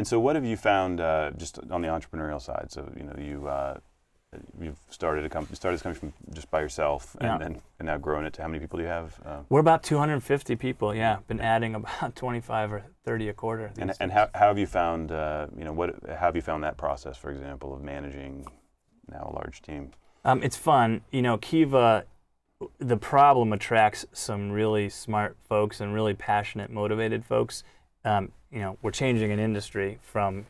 And so what have you found just on the entrepreneurial side? So, you've started this company from just by yourself, and now growing it to how many people do you have? We're about 250 people, yeah. Been adding about 25 or 30 a quarter. And how have you found, how have you found that process, for example, of managing now a large team? It's fun. Kiva, the problem attracts some really smart folks and really passionate, motivated folks. We're changing an industry from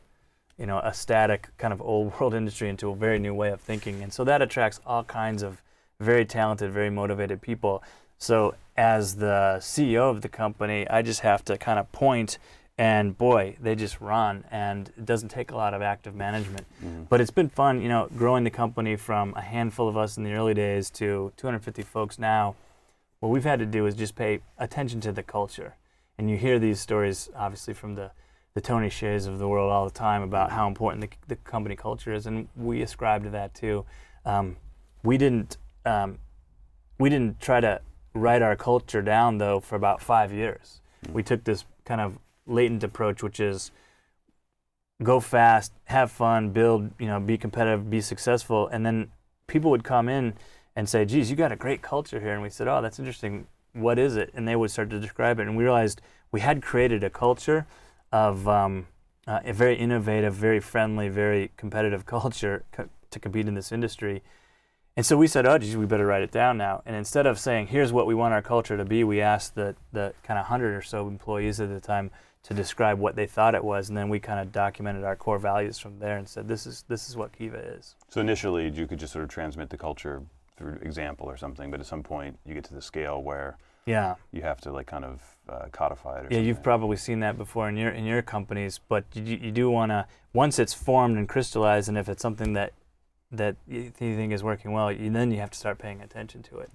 a static kind of old world industry into a very new way of thinking. And so that attracts all kinds of very talented, very motivated people. So as the CEO of the company, I just have to kind of point, and boy, they just run, and it doesn't take a lot of active management. Mm-hmm. But it's been fun, growing the company from a handful of us in the early days to 250 folks now. What we've had to do is just pay attention to the culture. And you hear these stories, obviously, from the Tony Hsiehs of the world all the time about how important the company culture is, and we ascribe to that too. We didn't try to write our culture down though for about 5 years. We took this kind of latent approach, which is go fast, have fun, build, be competitive, be successful, and then people would come in and say, "Geez, you got a great culture here," and we said, "Oh, that's interesting. What is it?" And they would start to describe it, and we realized we had created a culture of a very innovative, very friendly, very competitive culture to compete in this industry. And so we said, "Oh, geez, we better write it down now." And instead of saying, "Here's what we want our culture to be," we asked the kind of 100 or so employees at the time to describe what they thought it was, and then we kind of documented our core values from there and said, "This is what Kiva is." So initially, you could just sort of transmit the culture through example or something, but at some point, you get to the scale where you have to kind of codify it. You've probably seen that before in your companies, but you do want to, once it's formed and crystallized, and if it's something that you think is working well, then you have to start paying attention to it.